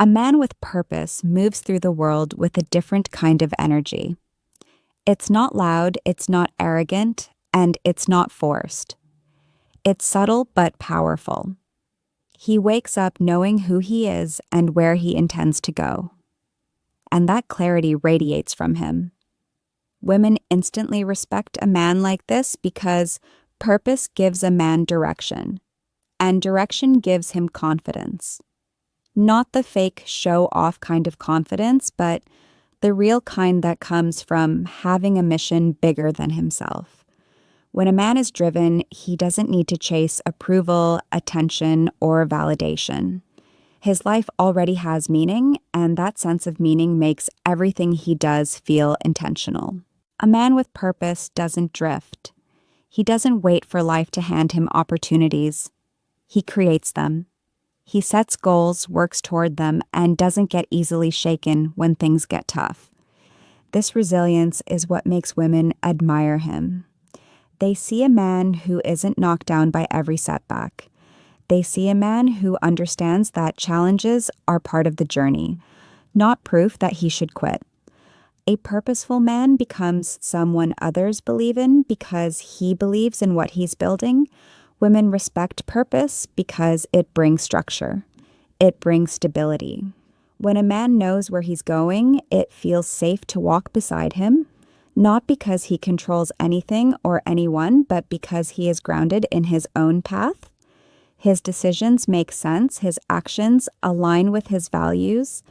A man with purpose moves through the world with a different kind of energy. It's not loud, it's not arrogant, and it's not forced. It's subtle but powerful. He wakes up knowing who he is and where he intends to go. And that clarity radiates from him. Women instantly respect a man like this because purpose gives a man direction, and direction gives him confidence. Not the fake show-off kind of confidence, but the real kind that comes from having a mission bigger than himself. When a man is driven, he doesn't need to chase approval, attention, or validation. His life already has meaning, and that sense of meaning makes everything he does feel intentional. A man with purpose doesn't drift. He doesn't wait for life to hand him opportunities. He creates them. He sets goals, works toward them, and doesn't get easily shaken when things get tough. This resilience is what makes women admire him. They see a man who isn't knocked down by every setback. They see a man who understands that challenges are part of the journey, not proof that he should quit. A purposeful man becomes someone others believe in because he believes in what he's building. Women respect purpose because it brings structure. It brings stability. When a man knows where he's going, it feels safe to walk beside him, not because he controls anything or anyone, but because he is grounded in his own path. His decisions make sense. His actions align with his values.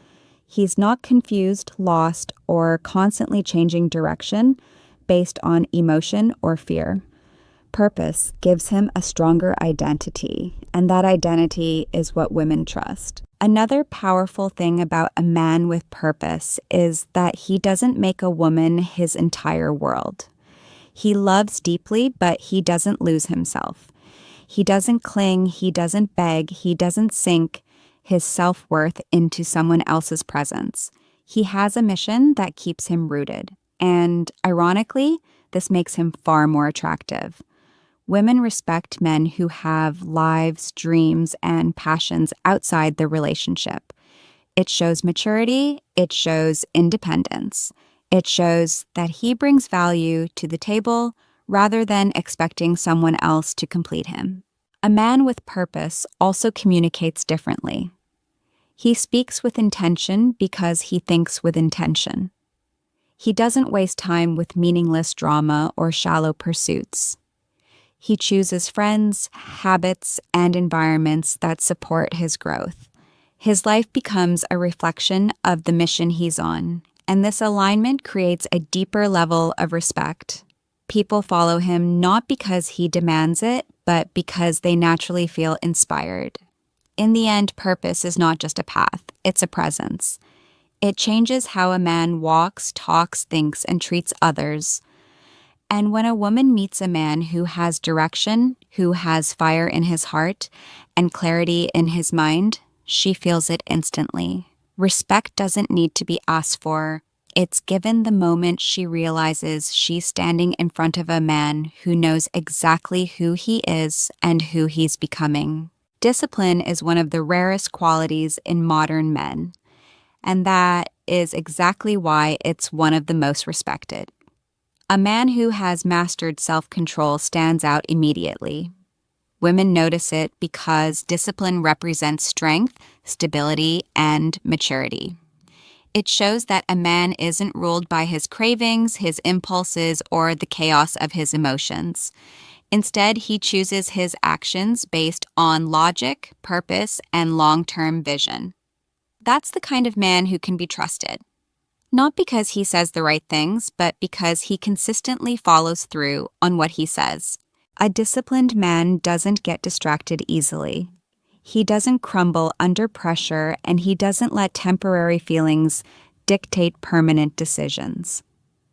He's not confused, lost, or constantly changing direction based on emotion or fear. Purpose gives him a stronger identity, and that identity is what women trust. Another powerful thing about a man with purpose is that he doesn't make a woman his entire world. He loves deeply, but he doesn't lose himself. He doesn't cling, he doesn't beg, he doesn't sink his self-worth into someone else's presence. He has a mission that keeps him rooted, and ironically, this makes him far more attractive. Women respect men who have lives, dreams, and passions outside the relationship. It shows maturity, it shows independence. It shows that he brings value to the table rather than expecting someone else to complete him. A man with purpose also communicates differently. He speaks with intention because he thinks with intention. He doesn't waste time with meaningless drama or shallow pursuits. He chooses friends, habits, and environments that support his growth. His life becomes a reflection of the mission he's on, and this alignment creates a deeper level of respect. People follow him not because he demands it, but because they naturally feel inspired. In the end, purpose is not just a path, it's a presence. It changes how a man walks, talks, thinks, and treats others. And when a woman meets a man who has direction, who has fire in his heart, and clarity in his mind, she feels it instantly. Respect doesn't need to be asked for. It's given the moment she realizes she's standing in front of a man who knows exactly who he is and who he's becoming. Discipline is one of the rarest qualities in modern men, and that is exactly why it's one of the most respected. A man who has mastered self-control stands out immediately. Women notice it because discipline represents strength, stability, and maturity. It shows that a man isn't ruled by his cravings, his impulses, or the chaos of his emotions. Instead, he chooses his actions based on logic, purpose, and long-term vision. That's the kind of man who can be trusted. Not because he says the right things, but because he consistently follows through on what he says. A disciplined man doesn't get distracted easily. He doesn't crumble under pressure, and he doesn't let temporary feelings dictate permanent decisions.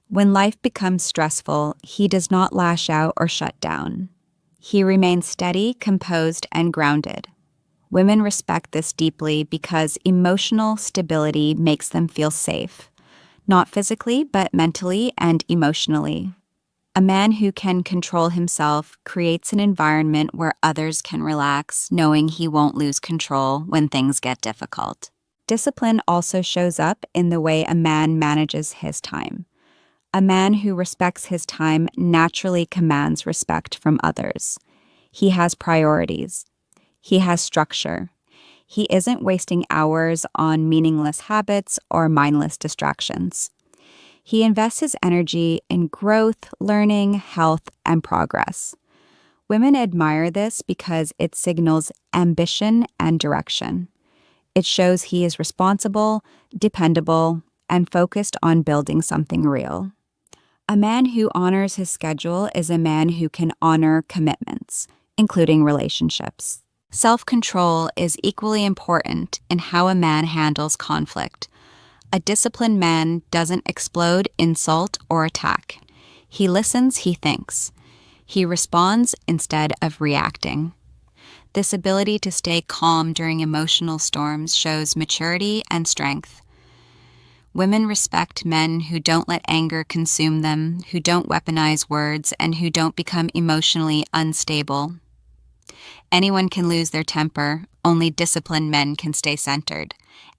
When life becomes stressful, he does not lash out or shut down. He remains steady, composed, and grounded. Women respect this deeply because emotional stability makes them feel safe. Not physically, but mentally and emotionally. A man who can control himself creates an environment where others can relax, knowing he won't lose control when things get difficult. Discipline also shows up in the way a man manages his time. A man who respects his time naturally commands respect from others. He has priorities. He has structure. He isn't wasting hours on meaningless habits or mindless distractions. He invests his energy in growth, learning, health, and progress. Women admire this because it signals ambition and direction. It shows he is responsible, dependable, and focused on building something real. A man who honors his schedule is a man who can honor commitments, including relationships. Self-control is equally important in how a man handles conflict. A disciplined man doesn't explode, insult, or attack. He listens, he thinks. He responds instead of reacting. This ability to stay calm during emotional storms shows maturity and strength. Women respect men who don't let anger consume them, who don't weaponize words, and who don't become emotionally unstable. Anyone can lose their temper, only disciplined men can stay centered.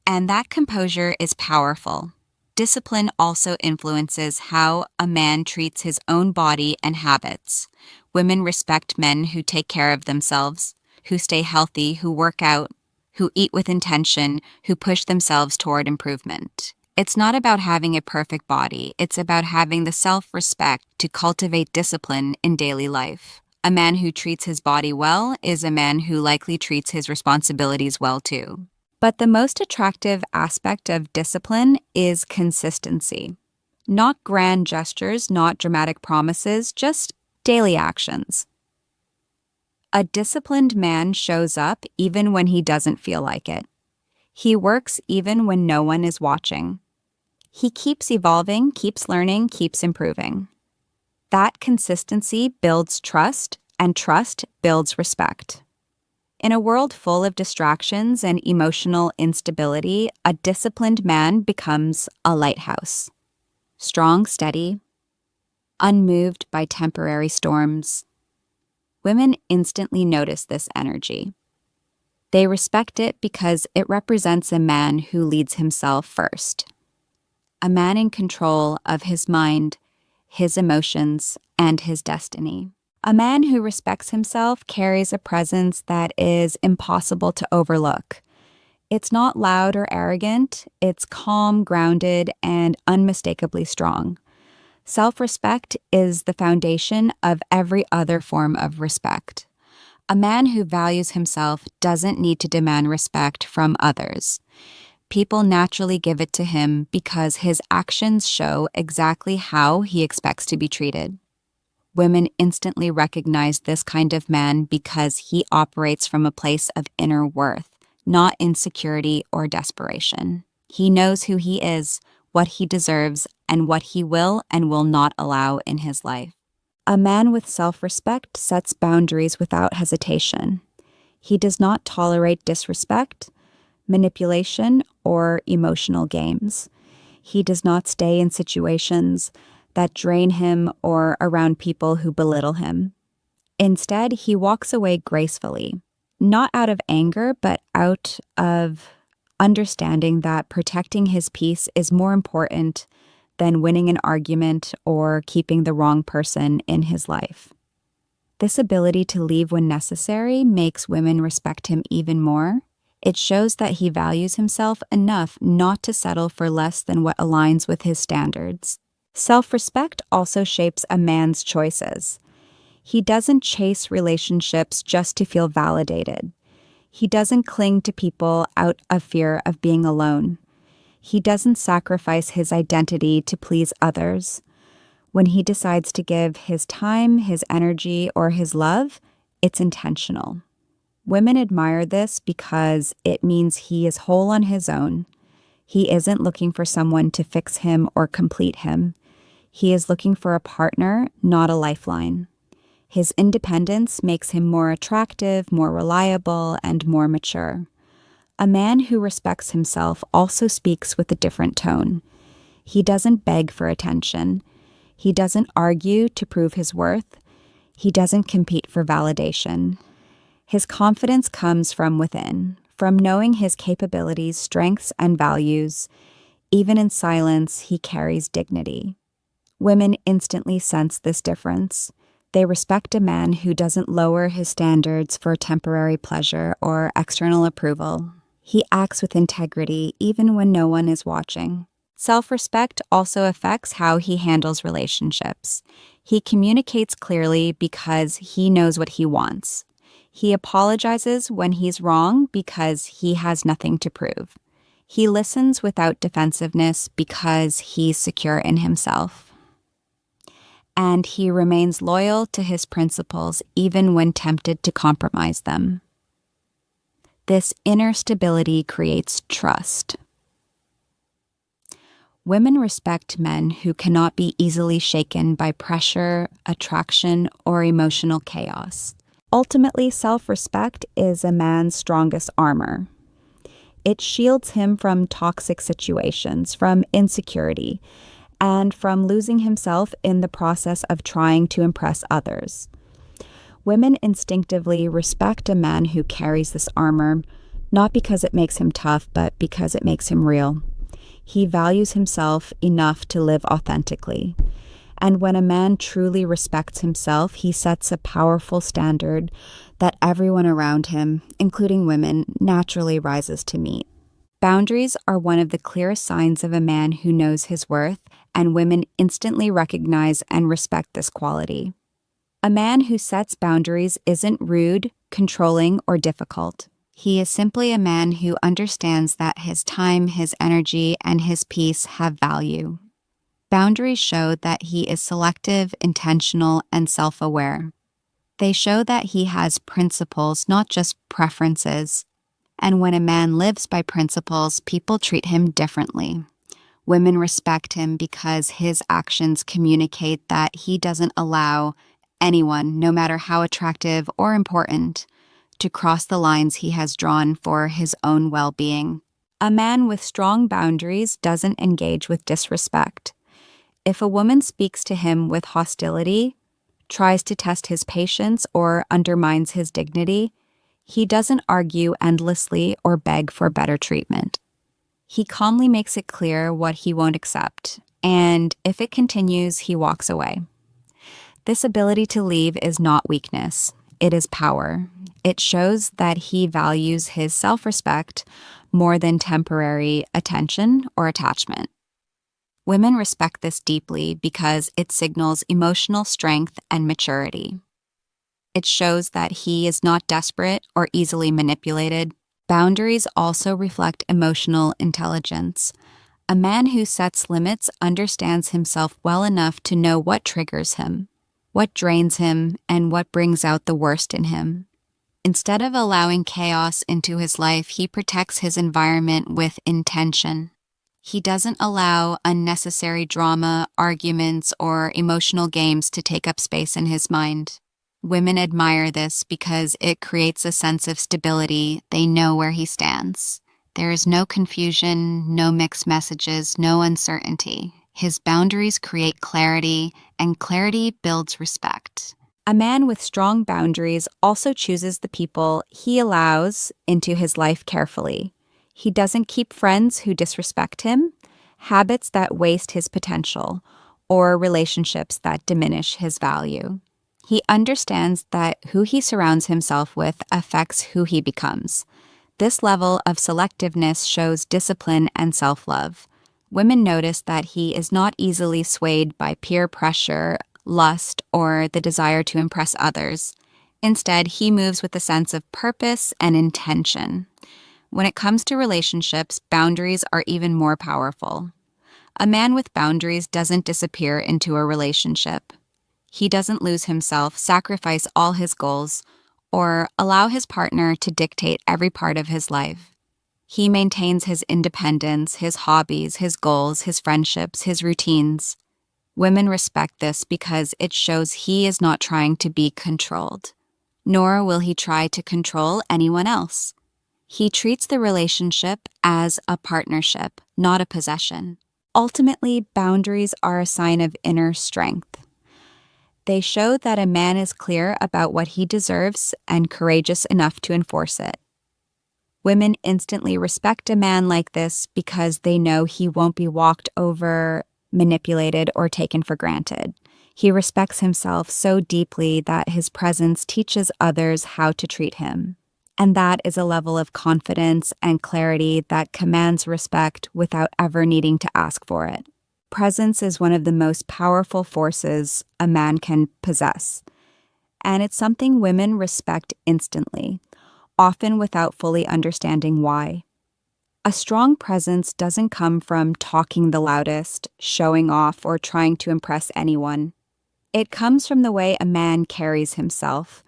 And that composure is powerful. Discipline also influences how a man treats his own body and habits. Women respect men who take care of themselves, who stay healthy, who work out, who eat with intention, who push themselves toward improvement. It's not about having a perfect body, it's about having the self-respect to cultivate discipline in daily life. A man who treats his body well is a man who likely treats his responsibilities well too. But the most attractive aspect of discipline is consistency. Not grand gestures, not dramatic promises, just daily actions. A disciplined man shows up even when he doesn't feel like it. He works even when no one is watching. He keeps evolving, keeps learning, keeps improving. That consistency builds trust, and trust builds respect. In a world full of distractions and emotional instability, a disciplined man becomes a lighthouse. Strong, steady, unmoved by temporary storms. Women instantly notice this energy. They respect it because it represents a man who leads himself first. A man in control of his mind, his emotions, and his destiny. A man who respects himself carries a presence that is impossible to overlook. It's not loud or arrogant, it's calm, grounded, and unmistakably strong. Self-respect is the foundation of every other form of respect. A man who values himself doesn't need to demand respect from others. People naturally give it to him because his actions show exactly how he expects to be treated. Women instantly recognize this kind of man because he operates from a place of inner worth, not insecurity or desperation. He knows who he is, what he deserves, and what he will and will not allow in his life. A man with self-respect sets boundaries without hesitation. He does not tolerate disrespect, manipulation, or emotional games. He does not stay in situations that drain him or around people who belittle him. Instead, he walks away gracefully, not out of anger, but out of understanding that protecting his peace is more important than winning an argument or keeping the wrong person in his life. This ability to leave when necessary makes women respect him even more. It shows that he values himself enough not to settle for less than what aligns with his standards. Self-respect also shapes a man's choices. He doesn't chase relationships just to feel validated. He doesn't cling to people out of fear of being alone. He doesn't sacrifice his identity to please others. When he decides to give his time, his energy, or his love, it's intentional. Women admire this because it means he is whole on his own. He isn't looking for someone to fix him or complete him. He is looking for a partner, not a lifeline. His independence makes him more attractive, more reliable, and more mature. A man who respects himself also speaks with a different tone. He doesn't beg for attention. He doesn't argue to prove his worth. He doesn't compete for validation. His confidence comes from within, From knowing his capabilities, strengths, and values, even in silence, he carries dignity. Women instantly sense this difference. They respect a man who doesn't lower his standards for temporary pleasure or external approval. He acts with integrity even when no one is watching. Self-respect also affects how he handles relationships. He communicates clearly because he knows what he wants. He apologizes when he's wrong because he has nothing to prove. He listens without defensiveness because he's secure in himself. And he remains loyal to his principles even when tempted to compromise them. This inner stability creates trust. Women respect men who cannot be easily shaken by pressure, attraction, or emotional chaos. Ultimately, self-respect is a man's strongest armor. It shields him from toxic situations, from insecurity, and from losing himself in the process of trying to impress others. Women instinctively respect a man who carries this armor, not because it makes him tough, but because it makes him real. He values himself enough to live authentically. And when a man truly respects himself, he sets a powerful standard that everyone around him, including women, naturally rises to meet. Boundaries are one of the clearest signs of a man who knows his worth, and women instantly recognize and respect this quality. A man who sets boundaries isn't rude, controlling, or difficult. He is simply a man who understands that his time, his energy, and his peace have value. Boundaries show that he is selective, intentional, and self-aware. They show that he has principles, not just preferences. And when a man lives by principles, people treat him differently. Women respect him because his actions communicate that he doesn't allow anyone, no matter how attractive or important, to cross the lines he has drawn for his own well-being. A man with strong boundaries doesn't engage with disrespect. If a woman speaks to him with hostility, tries to test his patience, or undermines his dignity, he doesn't argue endlessly or beg for better treatment. He calmly makes it clear what he won't accept, and if it continues, he walks away. This ability to leave is not weakness, it is power. It shows that he values his self-respect more than temporary attention or attachment. Women respect this deeply because it signals emotional strength and maturity. It shows that he is not desperate or easily manipulated. Boundaries also reflect emotional intelligence. A man who sets limits understands himself well enough to know what triggers him, what drains him, and what brings out the worst in him. Instead of allowing chaos into his life, he protects his environment with intention. He doesn't allow unnecessary drama, arguments, or emotional games to take up space in his mind. Women admire this because it creates a sense of stability. They know where he stands. There is no confusion, no mixed messages, no uncertainty. His boundaries create clarity, and clarity builds respect. A man with strong boundaries also chooses the people he allows into his life carefully. He doesn't keep friends who disrespect him, habits that waste his potential, or relationships that diminish his value. He understands that who he surrounds himself with affects who he becomes. This level of selectiveness shows discipline and self-love. Women notice that he is not easily swayed by peer pressure, lust, or the desire to impress others. Instead, he moves with a sense of purpose and intention. When it comes to relationships, boundaries are even more powerful. A man with boundaries doesn't disappear into a relationship. He doesn't lose himself, sacrifice all his goals, or allow his partner to dictate every part of his life. He maintains his independence, his hobbies, his goals, his friendships, his routines. Women respect this because it shows he is not trying to be controlled, nor will he try to control anyone else. He treats the relationship as a partnership, not a possession. Ultimately, boundaries are a sign of inner strength. They show that a man is clear about what he deserves and courageous enough to enforce it. Women instantly respect a man like this because they know he won't be walked over, manipulated, or taken for granted. He respects himself so deeply that his presence teaches others how to treat him. And that is a level of confidence and clarity that commands respect without ever needing to ask for it. Presence is one of the most powerful forces a man can possess, and it's something women respect instantly, often without fully understanding why. A strong presence doesn't come from talking the loudest, showing off, or trying to impress anyone. It comes from the way a man carries himself,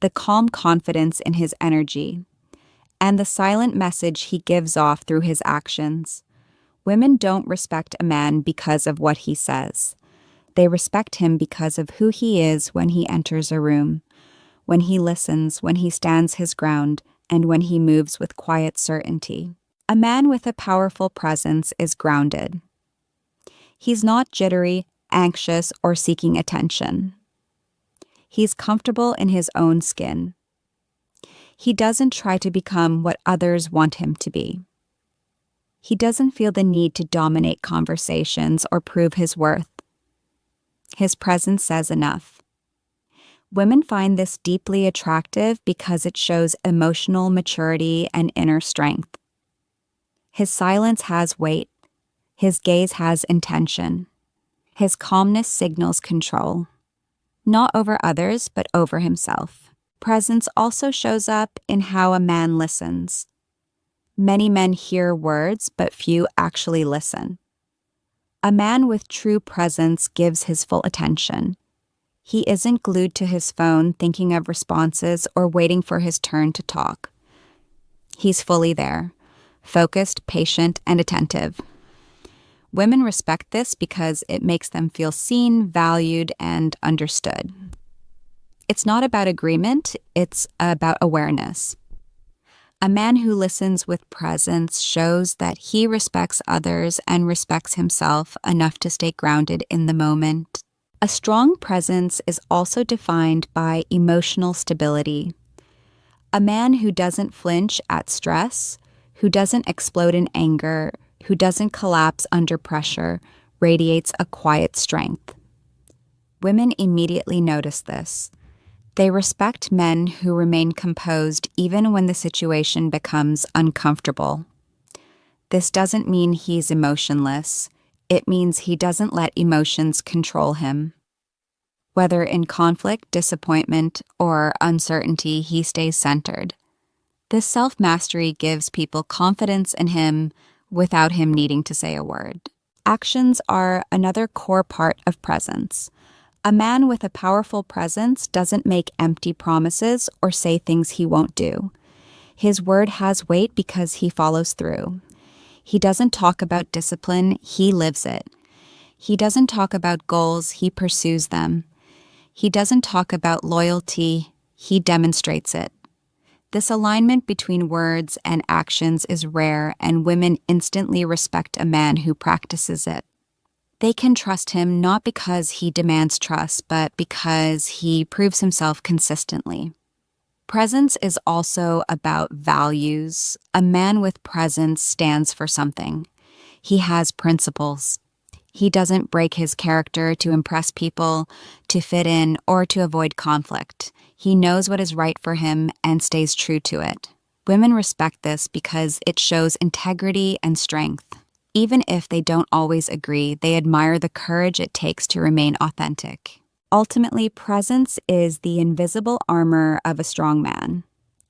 the calm confidence in his energy, and the silent message he gives off through his actions. Women don't respect a man because of what he says. They respect him because of who he is when he enters a room, when he listens, when he stands his ground, and when he moves with quiet certainty. A man with a powerful presence is grounded. He's not jittery, anxious, or seeking attention. He's comfortable in his own skin. He doesn't try to become what others want him to be. He doesn't feel the need to dominate conversations or prove his worth. His presence says enough. Women find this deeply attractive because it shows emotional maturity and inner strength. His silence has weight. His gaze has intention. His calmness signals control, not over others, but over himself. Presence also shows up in how a man listens. Many men hear words, but few actually listen. A man with true presence gives his full attention. He isn't glued to his phone thinking of responses or waiting for his turn to talk. He's fully there, focused, patient, and attentive. Women respect this because it makes them feel seen, valued, and understood. It's not about agreement, it's about awareness. A man who listens with presence shows that he respects others and respects himself enough to stay grounded in the moment. A strong presence is also defined by emotional stability. A man who doesn't flinch at stress, who doesn't explode in anger, who doesn't collapse under pressure, radiates a quiet strength. Women immediately notice this. They respect men who remain composed even when the situation becomes uncomfortable. This doesn't mean he's emotionless. It means he doesn't let emotions control him. Whether in conflict, disappointment, or uncertainty, he stays centered. This self-mastery gives people confidence in him without him needing to say a word. Actions are another core part of presence. A man with a powerful presence doesn't make empty promises or say things he won't do. His word has weight because he follows through. He doesn't talk about discipline, he lives it. He doesn't talk about goals, he pursues them. He doesn't talk about loyalty, he demonstrates it. This alignment between words and actions is rare, and women instantly respect a man who practices it. They can trust him not because he demands trust, but because he proves himself consistently. Presence is also about values. A man with presence stands for something. He has principles. He doesn't break his character to impress people, to fit in, or to avoid conflict. He knows what is right for him and stays true to it. Women respect this because it shows integrity and strength. Even if they don't always agree, they admire the courage it takes to remain authentic. Ultimately, presence is the invisible armor of a strong man.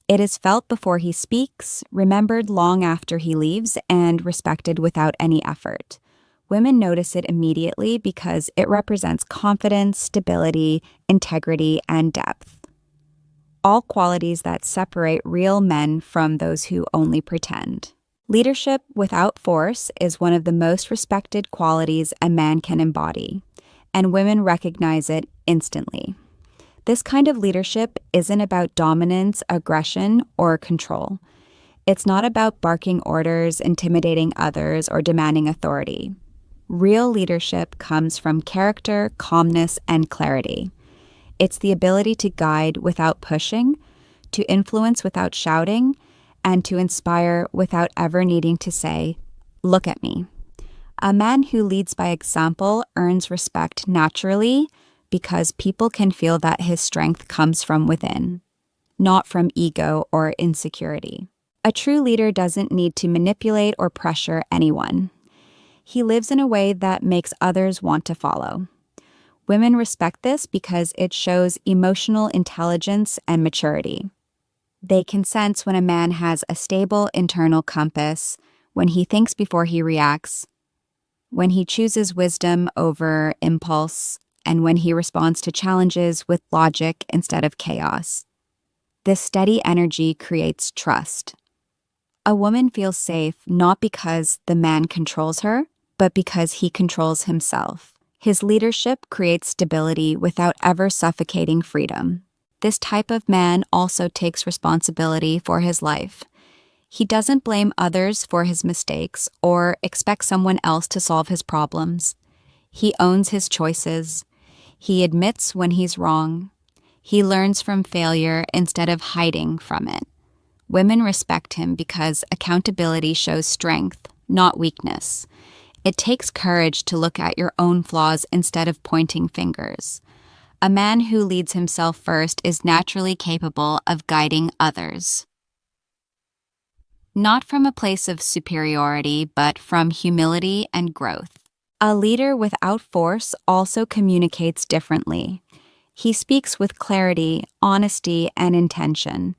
It is felt before he speaks, remembered long after he leaves, and respected without any effort. Women notice it immediately because it represents confidence, stability, integrity, and depth. All qualities that separate real men from those who only pretend. Leadership without force is one of the most respected qualities a man can embody, and women recognize it instantly. This kind of leadership isn't about dominance, aggression, or control. It's not about barking orders, intimidating others, or demanding authority. Real leadership comes from character, calmness, and clarity. It's the ability to guide without pushing, to influence without shouting, and to inspire without ever needing to say, "Look at me." A man who leads by example earns respect naturally because people can feel that his strength comes from within, not from ego or insecurity. A true leader doesn't need to manipulate or pressure anyone. He lives in a way that makes others want to follow. Women respect this because it shows emotional intelligence and maturity. They can sense when a man has a stable internal compass, when he thinks before he reacts, when he chooses wisdom over impulse, and when he responds to challenges with logic instead of chaos. This steady energy creates trust. A woman feels safe not because the man controls her, but because he controls himself. His leadership creates stability without ever suffocating freedom. This type of man also takes responsibility for his life. He doesn't blame others for his mistakes or expect someone else to solve his problems. He owns his choices. He admits when he's wrong. He learns from failure instead of hiding from it. Women respect him because accountability shows strength, not weakness. It takes courage to look at your own flaws instead of pointing fingers. A man who leads himself first is naturally capable of guiding others. Not from a place of superiority, but from humility and growth. A leader without force also communicates differently. He speaks with clarity, honesty, and intention.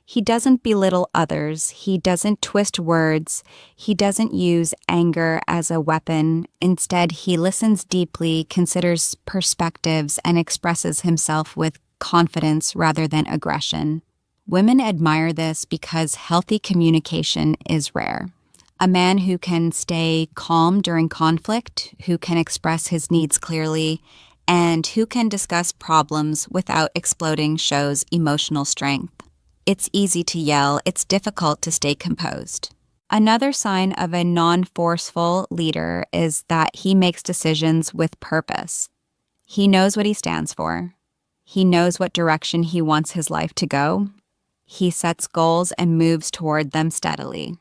He doesn't belittle others. He doesn't twist words. He doesn't use anger as a weapon. Instead, he listens deeply, considers perspectives, and expresses himself with confidence rather than aggression. Women admire this because healthy communication is rare. A man who can stay calm during conflict, who can express his needs clearly, and who can discuss problems without exploding shows emotional strength. It's easy to yell, it's difficult to stay composed. Another sign of a non-forceful leader is that he makes decisions with purpose. He knows what he stands for. He knows what direction he wants his life to go. He sets goals and moves toward them steadily.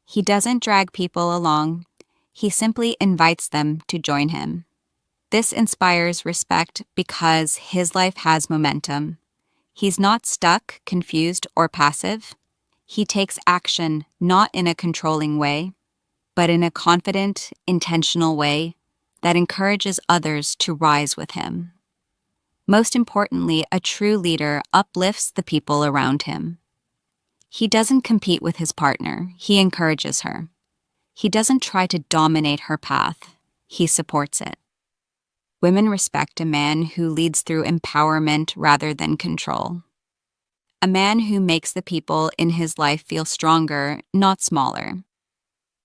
He doesn't drag people along. He simply invites them to join him. This inspires respect because his life has momentum. He's not stuck, confused, or passive. He takes action not in a controlling way, but in a confident, intentional way that encourages others to rise with him. Most importantly, a true leader uplifts the people around him. He doesn't compete with his partner, he encourages her. He doesn't try to dominate her path, he supports it. Women respect a man who leads through empowerment rather than control. A man who makes the people in his life feel stronger, not smaller.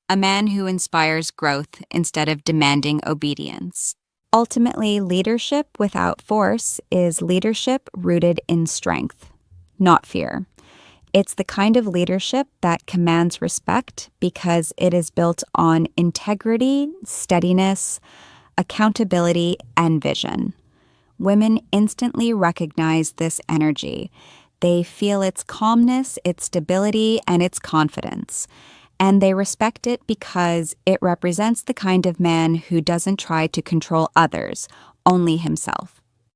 A man who inspires growth instead of demanding obedience. Ultimately, leadership without force is leadership rooted in strength, not fear. It's the kind of leadership that commands respect because it is built on integrity, steadiness, accountability, and vision. Women instantly recognize this energy. They feel its calmness, its stability, and its confidence. And they respect it because it represents the kind of man who doesn't try to control others, only himself.